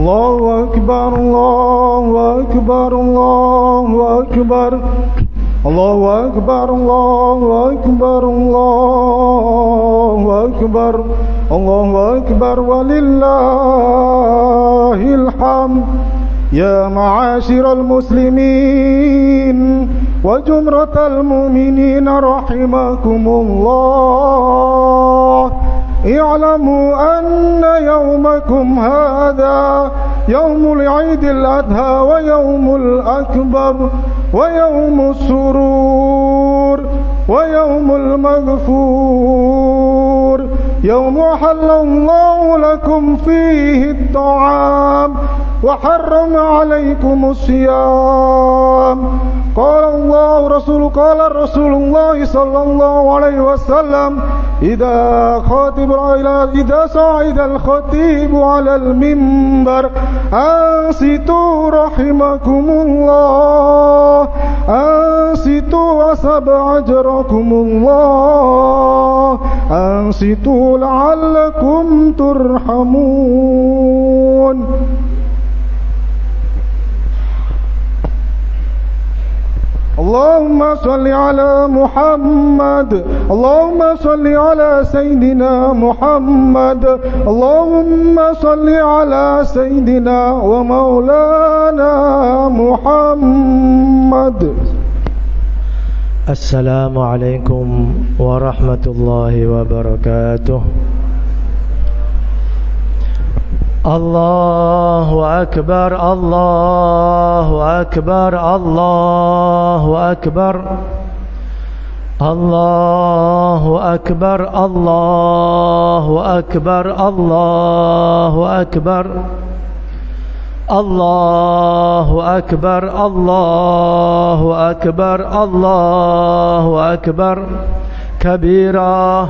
الله أكبر الله أكبر الله أكبر الله أكبر الله أكبر الله أكبر الله أكبر ولله الحمد. يا معاشر المسلمين وجمرة المؤمنين رحمكم الله، اعلموا أن يومكم هذا يوم العيد الأضحى ويوم الأكبر ويوم السرور ويوم المغفور، يوم حل الله لكم فيه الطعام وحرم عليكم الصيام. قال رسول الله صلى الله عليه وسلم: إذا صعد الخطيب على المنبر أنصتوا رحمكم الله، أنصتوا أصاب أجركم الله، أنصتوا لعلكم ترحمون. اللهم صل على محمد، اللهم صل على سيدنا محمد، اللهم صل على سيدنا ومولانا محمد. السلام عليكم ورحمة الله وبركاته. الله أكبر الله أكبر الله أكبر الله أكبر الله أكبر الله أكبر الله أكبر الله أكبر الله أكبر كبيرا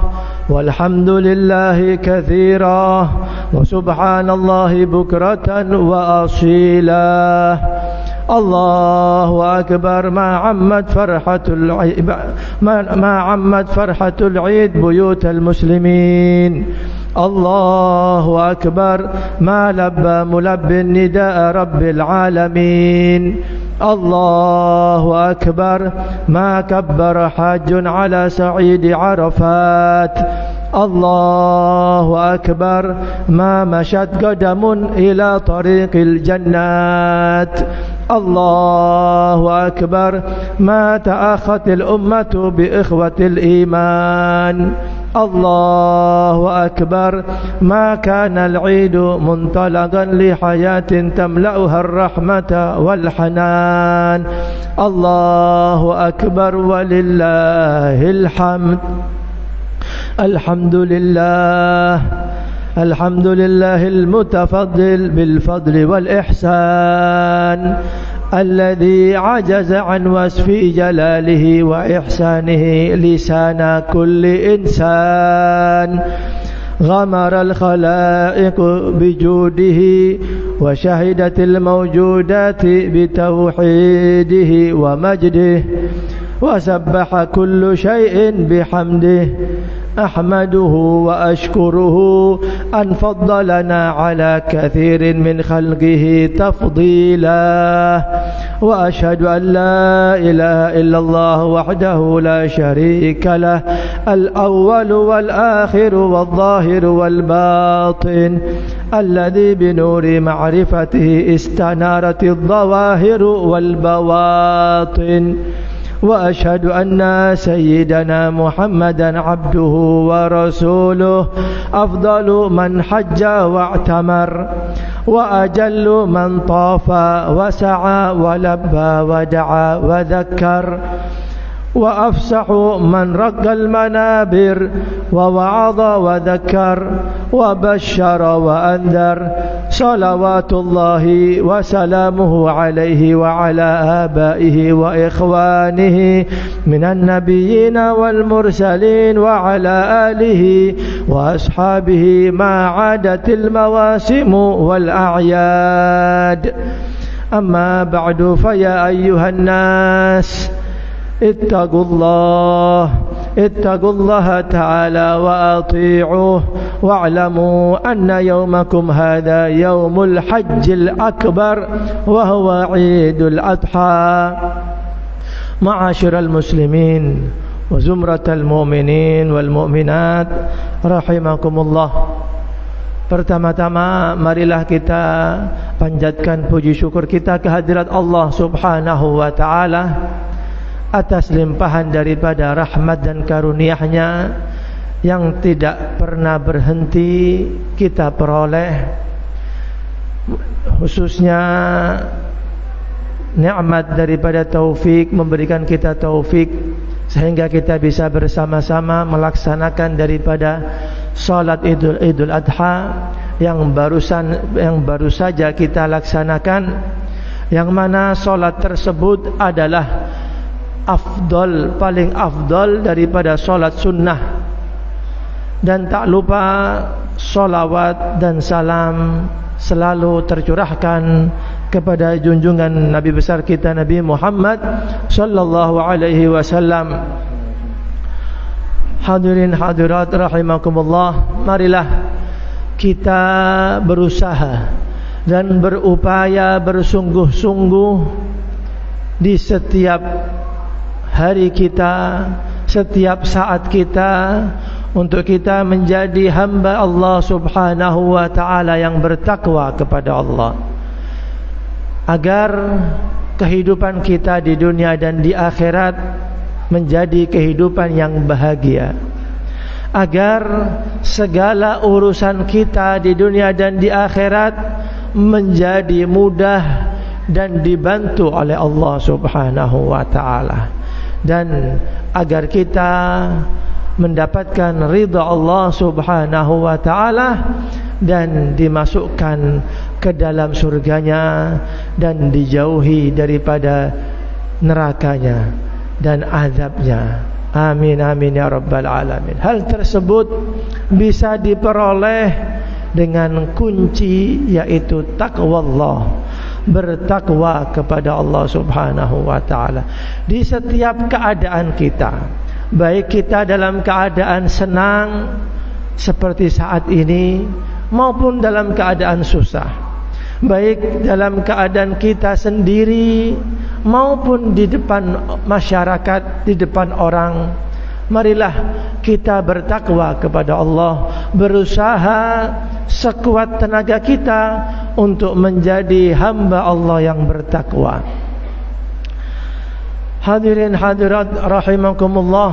والحمد لله كثيرا وسبحان الله بكرة وأصيلا. الله أكبر. ما عمت فرحة العيد بيوت المسلمين. الله أكبر. ما لبى ملبي النداء رب العالمين. الله أكبر. ما كبر حاج على صعيد عرفات. الله أكبر. ما مشت قدم إلى طريق الجنات. الله أكبر. ما تأخت الأمة بإخوة الإيمان. الله أكبر. ما كان العيد منطلقا لحياة تملأها الرحمة والحنان. الله أكبر ولله الحمد. الحمد لله. الحمد لله المتفضل بالفضل والإحسان، الذي عجز عن وصف جلاله وإحسانه لسان كل إنسان. غمر الخلائق بجوده وشهدت الموجودات بتوحيده ومجده، وسبح كل شيء بحمده. أحمده وأشكره أن فضلنا على كثير من خلقه تفضيلا، وأشهد أن لا إله إلا الله وحده لا شريك له، الأول والآخر والظاهر والباطن، الذي بنور معرفته استنارت الظواهر والبواطن. وأشهد أن سيدنا محمدا عبده ورسوله، أفضل من حج واعتمر، وأجل من طاف وسعى ولبى ودعا وذكر، وأفسح من رق المنابر ووعظ وذكر وبشر وأنذر، صلوات الله وسلامه عليه وعلى آبائه وإخوانه من النبيين والمرسلين، وعلى آله وأصحابه ما عادت المواسم والأعياد. أما بعد، فيا أيها الناس اتقوا الله اتقوا الله تعالى وأطيعوه واعلموا أن يومكم هذا يوم الحج الأكبر وهو عيد الأضحى. معاشر المسلمين وزمرة المؤمنين والمؤمنات rahimakumullah. Pertama-tama marilah kita panjatkan puji syukur kita kehadirat Allah Subhanahu wa taala atas limpahan daripada rahmat dan karunia-Nya yang tidak pernah berhenti kita peroleh, khususnya nikmat daripada taufik, memberikan kita taufik sehingga kita bisa bersama-sama melaksanakan daripada salat Idul Adha yang baru saja kita laksanakan, yang mana salat tersebut adalah afdal, paling afdal daripada salat sunnah. Dan tak lupa salawat dan salam selalu tercurahkan kepada junjungan Nabi besar kita Nabi Muhammad sallallahu alaihi wasallam. Hadirin hadirat rahimakumullah, marilah kita berusaha dan berupaya bersungguh-sungguh di setiap hari kita, setiap saat kita, untuk kita menjadi hamba Allah Subhanahu wa ta'ala yang bertakwa kepada Allah, agar kehidupan kita di dunia dan di akhirat menjadi kehidupan yang bahagia, agar segala urusan kita di dunia dan di akhirat menjadi mudah dan dibantu oleh Allah Subhanahu wa ta'ala, dan agar kita mendapatkan ridha Allah Subhanahu wa ta'ala dan dimasukkan ke dalam surganya dan dijauhi daripada nerakanya dan azabnya. Amin amin ya rabbal alamin. Hal tersebut bisa diperoleh dengan kunci, yaitu taqwallah, bertakwa kepada Allah Subhanahu wa ta'ala di setiap keadaan kita, baik kita dalam keadaan senang seperti saat ini maupun dalam keadaan susah, baik dalam keadaan kita sendiri maupun di depan masyarakat, di depan orang. Marilah kita bertakwa kepada Allah, berusaha sekuat tenaga kita untuk menjadi hamba Allah yang bertakwa. Hadirin hadirat rahimakumullah,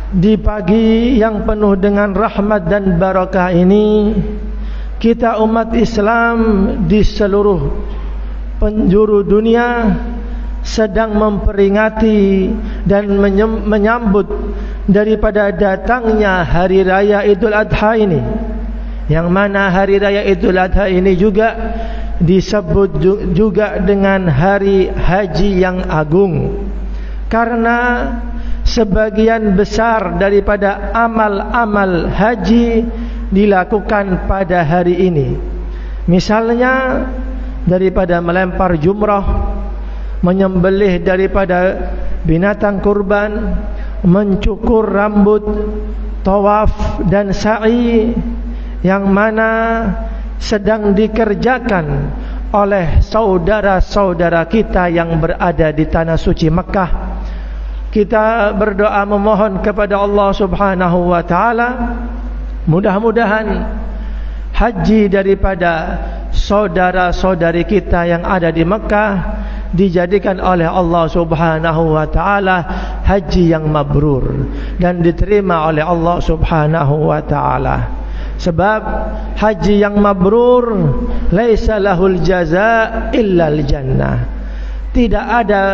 di pagi yang penuh dengan rahmat dan barakah ini, kita umat Islam di seluruh penjuru dunia sedang memperingati dan menyambut daripada datangnya hari raya Idul Adha ini, yang mana hari raya Idul Adha ini juga disebut juga dengan hari haji yang agung, karena sebagian besar daripada amal-amal haji dilakukan pada hari ini. Misalnya daripada melempar jumrah, menyembelih daripada binatang kurban, mencukur rambut, tawaf dan sa'i, yang mana sedang dikerjakan oleh saudara-saudara kita yang berada di tanah suci Mekah. Kita berdoa memohon kepada Allah Subhanahu wa ta'ala, mudah-mudahan haji daripada saudara-saudari kita yang ada di Mekah dijadikan oleh Allah Subhanahu wa ta'ala haji yang mabrur dan diterima oleh Allah Subhanahu wa ta'ala. Sebab haji yang mabrur laisa lahul jazaa illal jannah. Tidak ada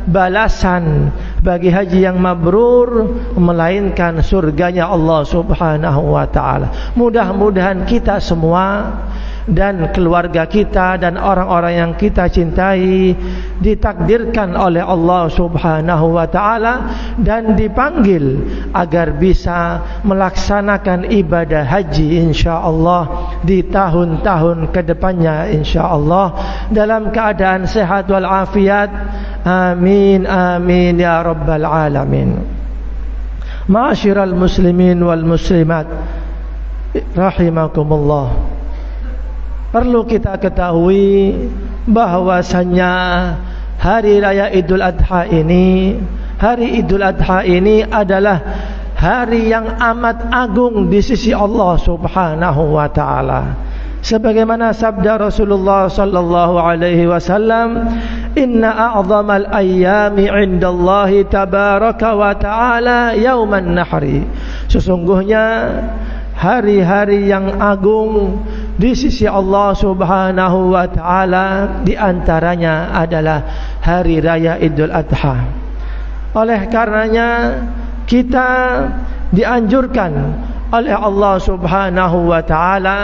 balasan bagi haji yang mabrur melainkan surganya Allah Subhanahu wa ta'ala. Mudah-mudahan kita semua dan keluarga kita dan orang-orang yang kita cintai ditakdirkan oleh Allah Subhanahu wa ta'ala dan dipanggil agar bisa melaksanakan ibadah haji insyaallah di tahun-tahun kedepannya insyaallah dalam keadaan sehat wal afiat. Amin amin ya rabbal alamin. Ma'asyiral muslimin wal muslimat rahimakumullah, perlu kita ketahui bahwasanya hari raya Idul Adha ini, hari Idul Adha ini adalah hari yang amat agung di sisi Allah Subhanahu wa taala. Sebagaimana sabda Rasulullah sallallahu alaihi wasallam, inna a'zamal ayyami 'indallahi tabaraka wa ta'ala yauman nahri. Sesungguhnya hari-hari yang agung di sisi Allah Subhanahu wa taala di antaranya adalah hari raya Idul Adha. Oleh karenanya kita dianjurkan oleh Allah Subhanahu wa taala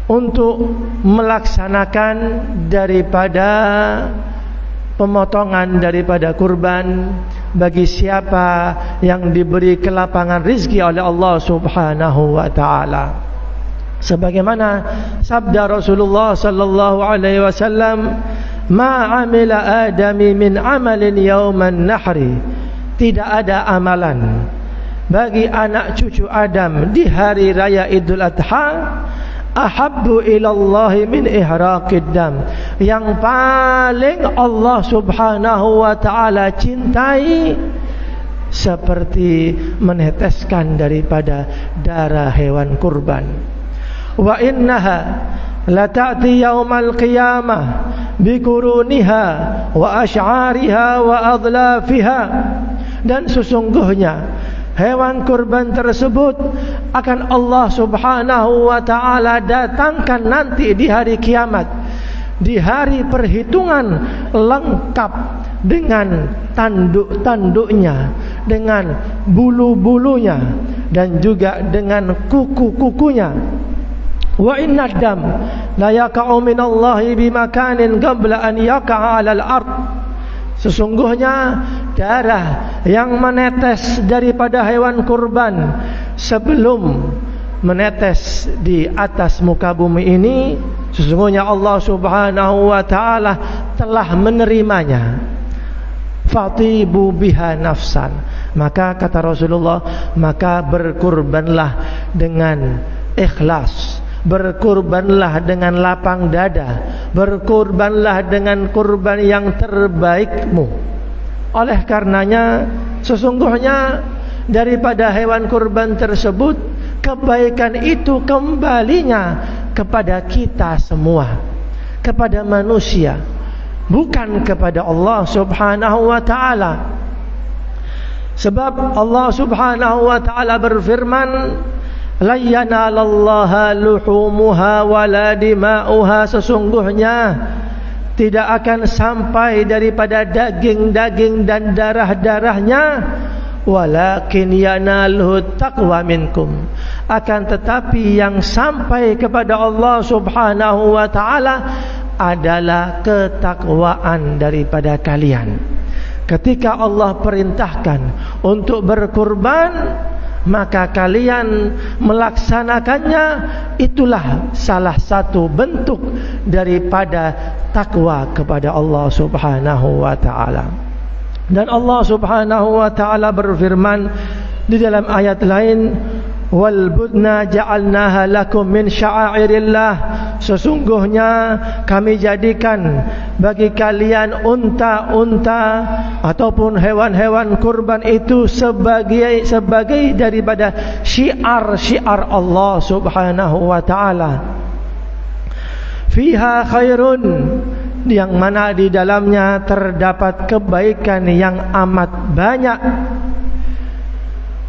untuk melaksanakan daripada pemotongan daripada kurban bagi siapa yang diberi kelapangan rizki oleh Allah Subhanahu wa taala. Sebagaimana sabda Rasulullah sallallahu alaihi wasallam, ma amila adami min amalin yauman nahri. Tidak ada amalan bagi anak cucu Adam di hari raya Idul Adha ahabbu ilallahi min ihraqid dam, yang paling Allah Subhanahu wa taala cintai seperti meneteskan daripada darah hewan kurban. Wa innaha la ta'ti yaumal qiyamah bikuruniha wa asy'ariha wa adlafiha, dan sesungguhnya hewan kurban tersebut akan Allah Subhanahu wa taala datangkan nanti di hari kiamat, di hari perhitungan, lengkap dengan tanduk-tanduknya, dengan bulu-bulunya, dan juga dengan kuku-kukunya. Wa inna dam la yaqa'u minallahi bimakanin qabla an yaqa'a 'alal ard. Sesungguhnya darah yang menetes daripada hewan kurban sebelum menetes di atas muka bumi ini, sesungguhnya Allah Subhanahu wa taala telah menerimanya. Fatibu biha nafsan. Maka kata Rasulullah, maka berkurbanlah dengan ikhlas, berkurbanlah dengan lapang dada, berkurbanlah dengan kurban yang terbaikmu. Oleh karenanya sesungguhnya daripada hewan kurban tersebut, kebaikan itu kembalinya kepada kita semua, kepada manusia, bukan kepada Allah Subhanahu wa taala. Sebab Allah Subhanahu wa taala berfirman, la yanalallaha luhumuha wala dima'uha. Sesungguhnya tidak akan sampai daripada daging-daging dan darah-darahnya, walakin yanaluhu taqwa minkum. Akan tetapi yang sampai kepada Allah Subhanahu wa taala adalah ketakwaan daripada kalian. Ketika Allah perintahkan untuk berkurban, maka kalian melaksanakannya, itulah salah satu bentuk daripada takwa kepada Allah Subhanahu wa taala. Dan Allah Subhanahu wa taala berfirman di dalam ayat lain, wal budna ja'alnaha lakum min sya'airillah. Sesungguhnya kami jadikan bagi kalian unta-unta ataupun hewan-hewan kurban itu sebagai daripada syiar-syiar Allah Subhanahu wa taala. Fiha khairun, yang mana di dalamnya terdapat kebaikan yang amat banyak.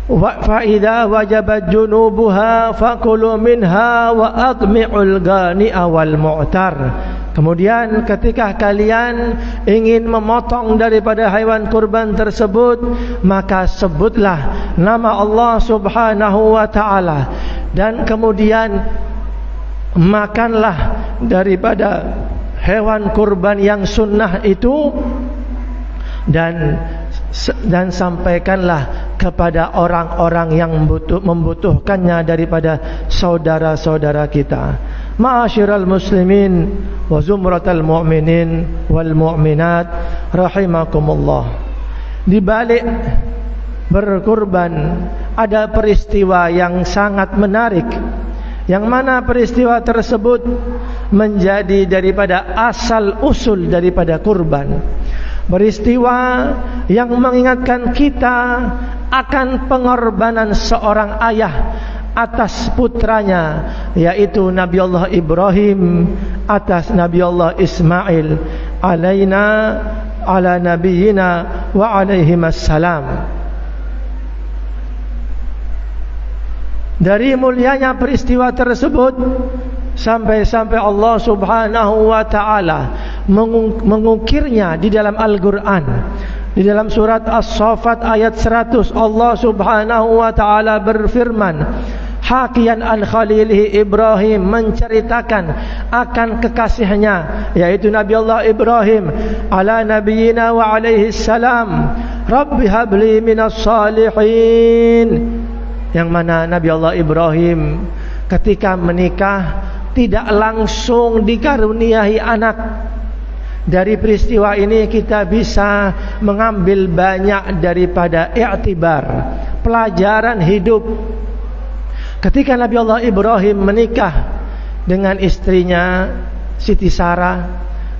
Wa fa'idha wajabat junubuha fakulu minha wa atmi'ul ghani'a wal mu'tar. Kemudian ketika kalian ingin memotong daripada hewan kurban tersebut, maka sebutlah nama Allah Subhanahu wa ta'ala, dan kemudian makanlah daripada hewan kurban yang sunnah itu, dan sampaikanlah kepada orang-orang yang membutuhkannya daripada saudara-saudara kita. Ma'asyiral muslimin wa zumratal mu'minin wal mu'minat rahimakumullah. Di balik berkurban, ada peristiwa yang sangat menarik, yang mana peristiwa tersebut menjadi daripada asal usul daripada kurban. Peristiwa yang mengingatkan kita akan pengorbanan seorang ayah atas putranya, yaitu Nabi Allah Ibrahim atas Nabi Allah Ismail ala nabiyina wa alaihimassalam. Dari mulianya peristiwa tersebut sampai Allah Subhanahu wa taala mengukirnya di dalam Al-Qur'an. Di dalam surat As-Saffat ayat 100, Allah Subhanahu wa taala berfirman, hakian an khalilihi Ibrahim, menceritakan akan kekasihnya, yaitu Nabi Allah Ibrahim ala nabiyina wa alaihi salam, Rabbi habli minas salihin. Yang mana Nabi Allah Ibrahim ketika menikah tidak langsung dikaruniai anak. Dari peristiwa ini kita bisa mengambil banyak daripada i'tibar, pelajaran hidup. Ketika Nabi Allah Ibrahim menikah dengan istrinya Siti Sarah,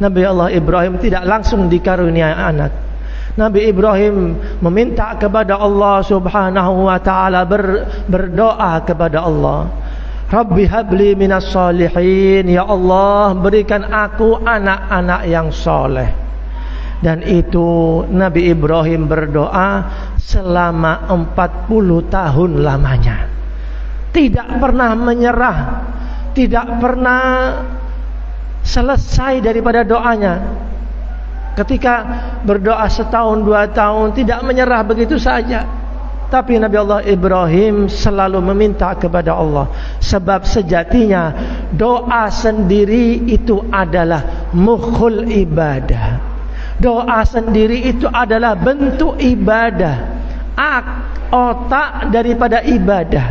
Nabi Allah Ibrahim tidak langsung dikaruniai anak. Nabi Ibrahim meminta kepada Allah Subhanahu wa taala, berdoa kepada Allah, Rabbi habli minas salihin, ya Allah berikan aku anak-anak yang soleh. Dan itu Nabi Ibrahim berdoa selama 40 tahun lamanya, tidak pernah menyerah, tidak pernah selesai daripada doanya. Ketika berdoa setahun 2 tahun tidak menyerah begitu saja. Tapi Nabi Allah Ibrahim selalu meminta kepada Allah. Sebab sejatinya doa sendiri itu adalah mukhul ibadah. Doa sendiri itu adalah bentuk ibadah, otak daripada ibadah.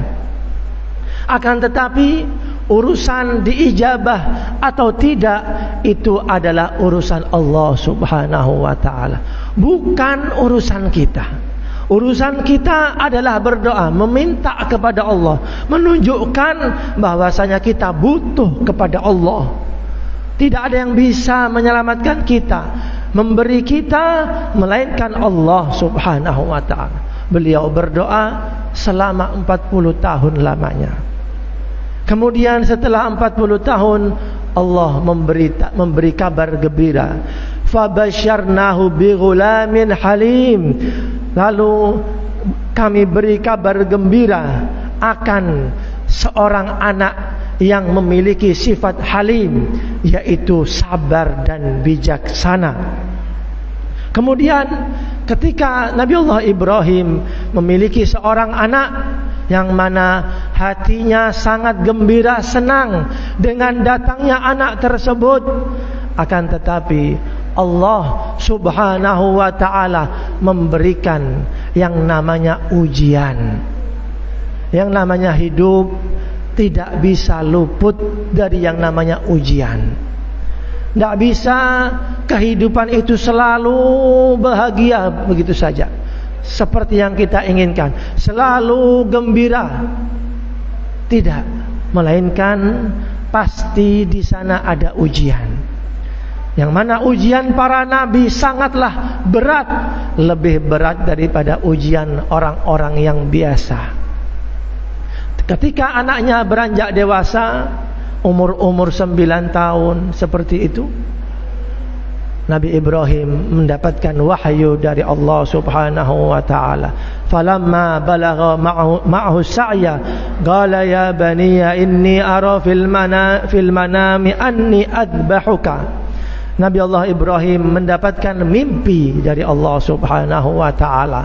Akan tetapi urusan diijabah atau tidak itu adalah urusan Allah Subhanahu wa taala, bukan urusan kita. Urusan kita adalah berdoa, meminta kepada Allah, menunjukkan bahwasanya kita butuh kepada Allah. Tidak ada yang bisa menyelamatkan kita, memberi kita, melainkan Allah Subhanahu wa taala. Beliau berdoa selama 40 tahun lamanya. Kemudian setelah 40 tahun Allah memberi kabar gembira. Fabasyarnahu bighulamin halim. Lalu kami beri kabar gembira akan seorang anak yang memiliki sifat halim, yaitu sabar dan bijaksana. Kemudian ketika Nabi Allah Ibrahim memiliki seorang anak yang mana hatinya sangat gembira, senang dengan datangnya anak tersebut, akan tetapi Allah Subhanahu wa ta'ala memberikan yang namanya ujian. Yang namanya hidup tidak bisa luput dari yang namanya ujian. Tidak bisa kehidupan itu selalu bahagia begitu saja, seperti yang kita inginkan, selalu gembira. Tidak, melainkan pasti di sana ada ujian. Yang mana ujian para nabi sangatlah berat, lebih berat daripada ujian orang-orang yang biasa. Ketika anaknya beranjak dewasa, umur 9 tahun seperti itu, Nabi Ibrahim mendapatkan wahyu dari Allah Subhanahu wa ta'ala. Falamma balagha ma'ahu sa'ya qala ya baniya inni ara fil manami anni adbahuka. Nabi Allah Ibrahim mendapatkan mimpi dari Allah Subhanahu wa ta'ala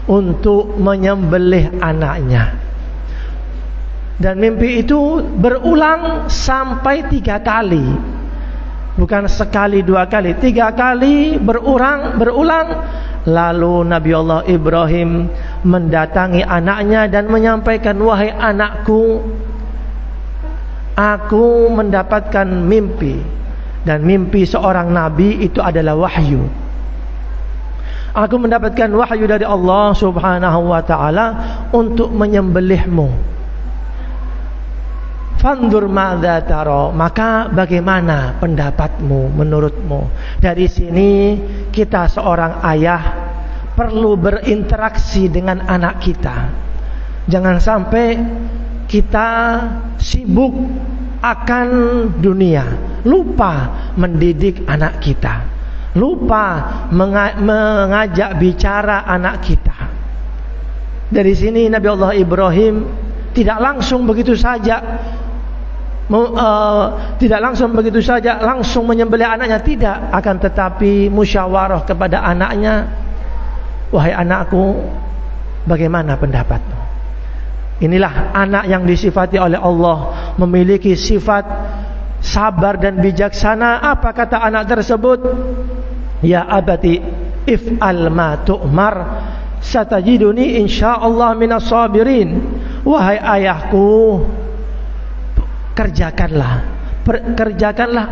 untuk menyembelih anaknya. Dan mimpi itu berulang sampai 3 kali. Bukan sekali 2 kali, 3 kali berulang. Lalu Nabi Allah Ibrahim mendatangi anaknya dan menyampaikan, wahai anakku, aku mendapatkan mimpi. Dan mimpi seorang nabi itu adalah wahyu. aku mendapatkan wahyu dari Allah Subhanahu wa ta'ala untuk menyembelihmu. Fandur madza tara, maka bagaimana pendapatmu, menurutmu? Dari sini kita seorang ayah perlu berinteraksi dengan anak kita. Jangan sampai kita sibuk akan dunia, lupa mendidik anak kita, lupa mengajak bicara anak kita. Dari sini Nabi Allah Ibrahim tidak langsung begitu saja langsung menyembelih anaknya, tidak, akan tetapi musyawarah kepada anaknya, wahai anakku, bagaimana pendapatmu? Inilah anak yang disifati oleh Allah, memiliki sifat sabar dan bijaksana. Apa kata anak tersebut? Ya abati if'al ma tu'mar satajiduni insyaallah minas sabirin. Wahai ayahku, kerjakanlah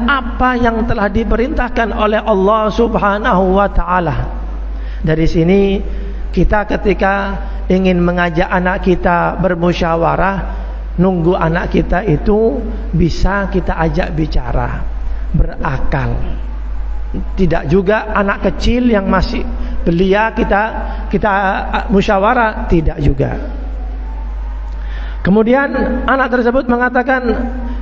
apa yang telah diperintahkan oleh Allah Subhanahu wa ta'ala. Dari sini kita ketika ingin mengajak anak kita bermusyawarah, nunggu anak kita itu bisa kita ajak bicara, berakal. Tidak juga anak kecil yang masih belia kita musyawarah, tidak juga. Kemudian anak tersebut mengatakan,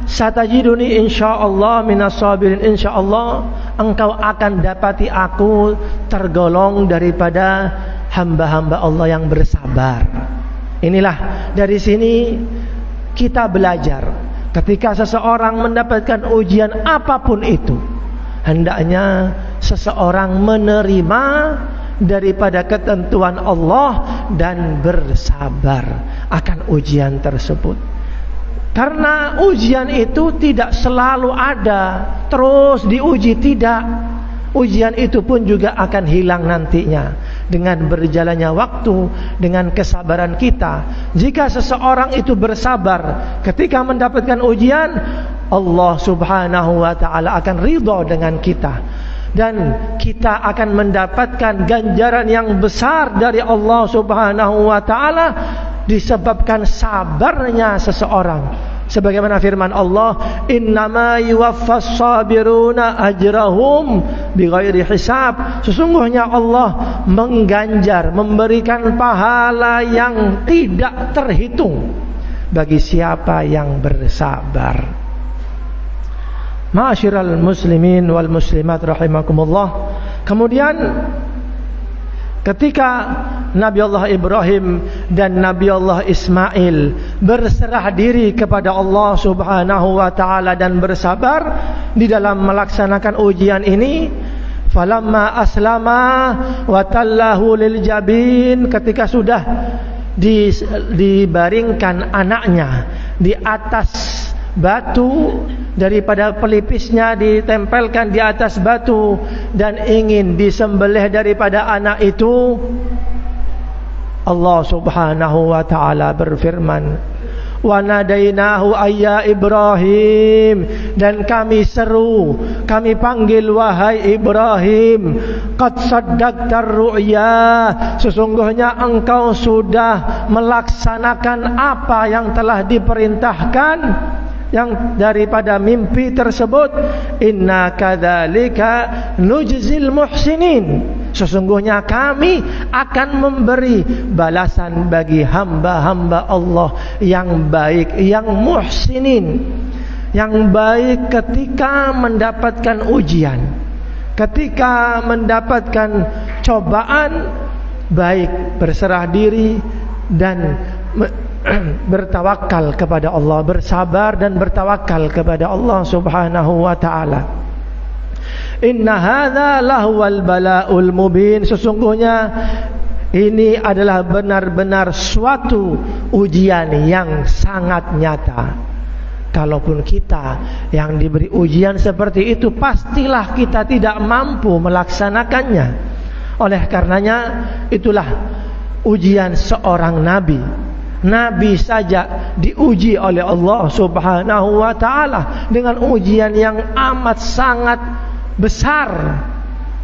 satajiduni insyaallah minas sabirin, insyaallah engkau akan dapati aku tergolong daripada hamba-hamba Allah yang bersabar. Inilah, dari sini kita belajar, ketika seseorang mendapatkan ujian apapun itu, hendaknya seseorang menerima daripada ketentuan Allah dan bersabar akan ujian tersebut. Karena ujian itu tidak selalu ada terus diuji, tidak. Ujian itu pun juga akan hilang nantinya dengan berjalannya waktu, dengan kesabaran kita. Jika seseorang itu bersabar ketika mendapatkan ujian, Allah Subhanahu wa ta'ala akan ridha dengan kita, dan kita akan mendapatkan ganjaran yang besar dari Allah Subhanahu wa ta'ala disebabkan sabarnya seseorang. Sebagaimana firman Allah, innama yuwaffas sabiruna ajrahum bighairi hisab. Sesungguhnya Allah mengganjar, memberikan pahala yang tidak terhitung bagi siapa yang bersabar. Ma'asyiral muslimin wal muslimat rahimakumullah. Kemudian ketika Nabi Allah Ibrahim dan Nabi Allah Ismail berserah diri kepada Allah Subhanahu wa ta'ala dan bersabar di dalam melaksanakan ujian ini, falamma aslama wa tallahu lil jabin, ketika sudah dibaringkan anaknya di atas batu, daripada pelipisnya ditempelkan di atas batu dan ingin disembelih daripada anak itu, Allah Subhanahu wa ta'ala berfirman, wa nadainahu ayya Ibrahim, dan kami seru, kami panggil, wahai Ibrahim, qad saddaqtar ru'ya, sesungguhnya engkau sudah melaksanakan apa yang telah diperintahkan, yang daripada mimpi tersebut. Inna kadzalika nujzil muhsinin, sesungguhnya kami akan memberi balasan bagi hamba-hamba Allah yang baik, yang muhsinin, yang baik ketika mendapatkan ujian, ketika mendapatkan cobaan, baik berserah diri dan bertawakal kepada Allah, bersabar dan bertawakal kepada Allah Subhanahu wa ta'ala. Inna hadza lahuwal bala'ul mubin, sesungguhnya ini adalah benar-benar suatu ujian yang sangat nyata. Kalaupun kita yang diberi ujian seperti itu, pastilah kita tidak mampu melaksanakannya. Oleh karenanya itulah ujian seorang nabi. Nabi saja diuji oleh Allah Subhanahu wa ta'ala dengan ujian yang amat sangat besar.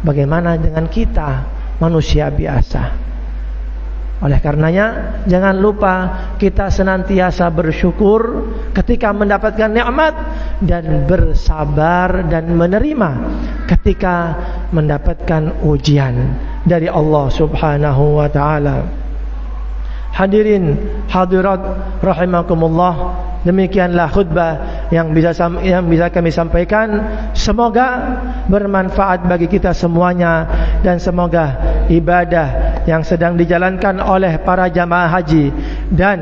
Bagaimana dengan kita? manusia biasa. Oleh karenanya jangan lupa kita senantiasa bersyukur ketika mendapatkan nikmat dan bersabar dan menerima ketika mendapatkan ujian dari Allah Subhanahu wa taala. Hadirin hadirat rahimakumullah, demikianlah khutbah yang bisa kami sampaikan. Semoga bermanfaat bagi kita semuanya, dan semoga ibadah yang sedang dijalankan oleh para jamaah haji dan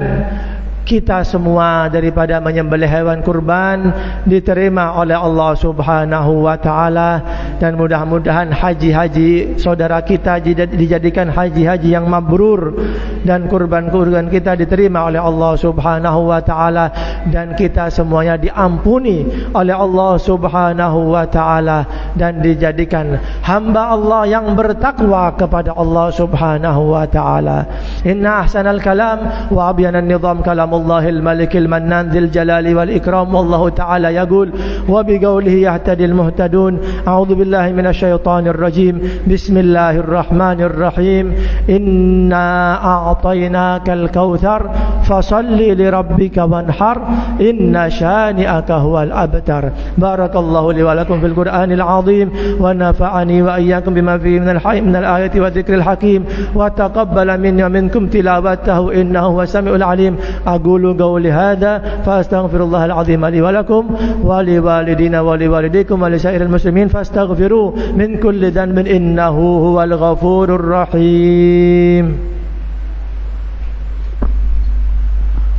kita semua daripada menyembelih hewan kurban diterima oleh Allah Subhanahu wa taala, dan mudah-mudahan haji-haji saudara kita dijadikan haji-haji yang mabrur, dan kurban-kurban kita diterima oleh Allah Subhanahu wa taala, dan kita semuanya diampuni oleh Allah Subhanahu wa taala dan dijadikan hamba Allah yang bertakwa kepada Allah Subhanahu wa taala. Inna ahsanal kalam wa abyanan nizam kalam الله الملك المنان ذي الجلال والإكرام، والله تعالى يقول وبقوله يهتدي المهتدون. أعوذ بالله من الشيطان الرجيم. بسم الله الرحمن الرحيم. إنا أعطيناك الكوثر فصل لربك وانحر إن شانئك هو الأبتر. بارك الله لي ولكم في القرآن العظيم، ونفعني وإياكم بما فيه من الآية والذكر الحكيم، وتقبل مني ومنكم تلاوته إنه هو السميع العليم. أقول قولي هذا فأستغفر الله العظيم لي ولكم ولوالدينا ولوالديكم ولسائر المسلمين فاستغفروه من كل ذنب إنه هو الغفور الرحيم.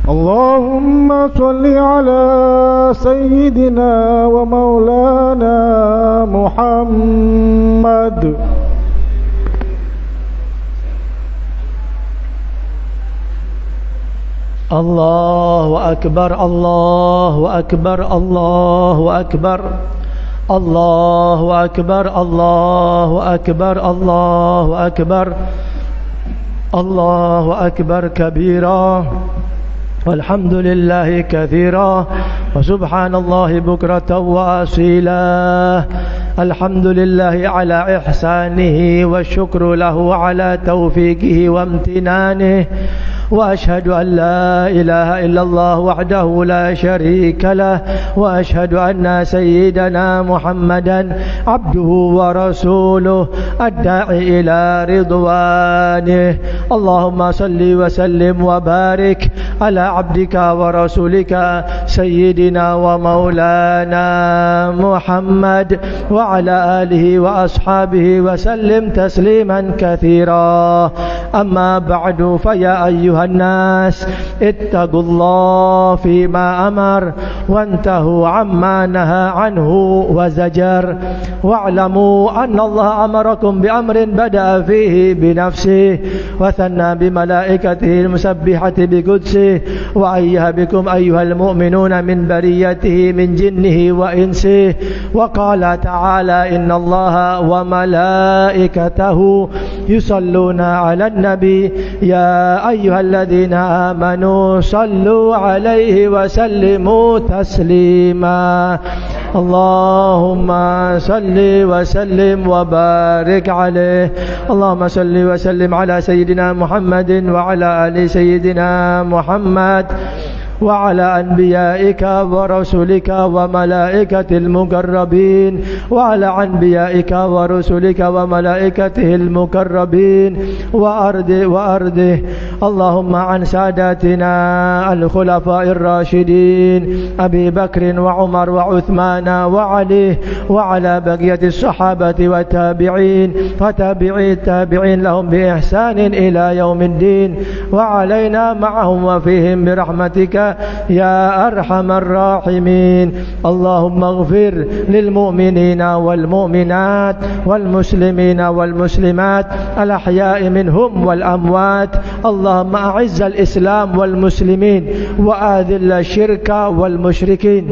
اللهم صل على سيدنا ومولانا محمد. الله أكبر الله أكبر الله أكبر الله أكبر الله أكبر الله أكبر الله أكبر كبيرا والحمد لله كثيرا وسبحان الله بكرة وأصيلا. الحمد لله على إحسانه والشكر له على توفيقه وامتنانه، وأشهد أن لا إله إلا الله وحده لا شريك له، وأشهد أن سيدنا محمدا عبده ورسوله الداعي إلى رضوانه. اللهم صل وسلم وبارك على عبدك ورسولك سيدنا ومولانا محمد وعلى آله وأصحابه وسلم تسليما كثيرا. أما بعد، فيا أيها الناس اتقوا الله فيما أمر وانتهوا عما نهى عنه وزجر، واعلموا أن الله أمركم بأمر بدأ فيه بنفسه وثنى بملائكته المسبحة بقدسه، وأيها بكم أيها المؤمنون من بريته من جنه وإنسه، وقال تعالى إن الله وملائكته يصلون على النبي يا أيها الذين آمنوا صلوا عليه وسلموا تسليما. اللهم صل وسلم وبارك عليه. اللهم صل وسلم على سيدنا محمد وعلى آل سيدنا محمد وعلى أنبيائك ورسلك وملائكة المقربين، وعلى أنبيائك ورسلك وملائكته المقربين وأرضه اللهم عن ساداتنا الخلفاء الراشدين أبي بكر وعمر وعثمان وعلي، وعلى بقية الصحابة والتابعين وتابعي التابعين لهم بإحسان إلى يوم الدين، وعلينا معهم وفيهم برحمتك يا أرحم الراحمين. اللهم اغفر للمؤمنين والمؤمنات والمسلمين والمسلمات الأحياء منهم والأموات. اللهم أعز الإسلام والمسلمين وأذل الشرك والمشركين،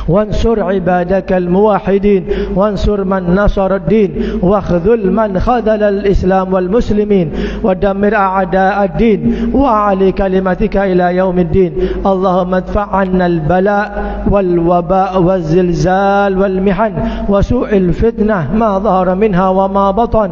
وانصر عبادك الموحدين، وانصر من نصر الدين، واخذل من خذل الإسلام والمسلمين، ودمر أعداء الدين وأعلي كلمتك إلى يوم الدين. اللهم ادفع عنا البلاء والوباء والزلزال والمحن وسوء الفتنة ما ظهر منها وما بطن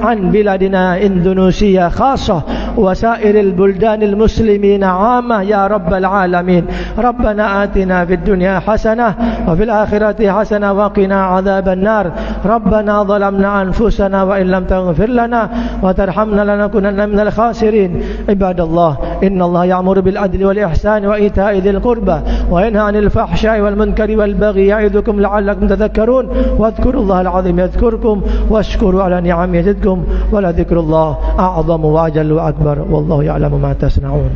عن بلادنا إندونيسيا خاصة وسائر البلدان المسلمين عامة يا رب العالمين. ربنا آتنا في الدنيا حسنة وفي الآخرة حسنة وقنا عذاب النار. ربنا ظلمنا أنفسنا وإن لم تغفر لنا وترحمنا لنكونن من الخاسرين. عباد الله إن الله يأمر بالعدل والإحسان وإيتاء ذي القربى وينهى عن الفحشاء والمنكر والبغي يعظكم لعلكم تذكرون. واذكروا الله العظيم يذكركم واشكروا على نعمه يزدكم ولذكر الله أعظم وأجل وأكبر والله يعلم ما تصنعون.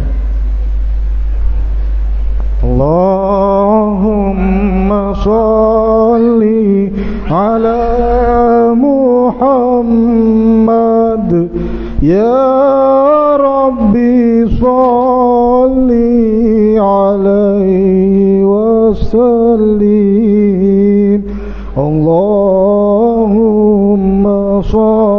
اللهم صل على محمد يا ربي صل عليه وسلم. اللهم صل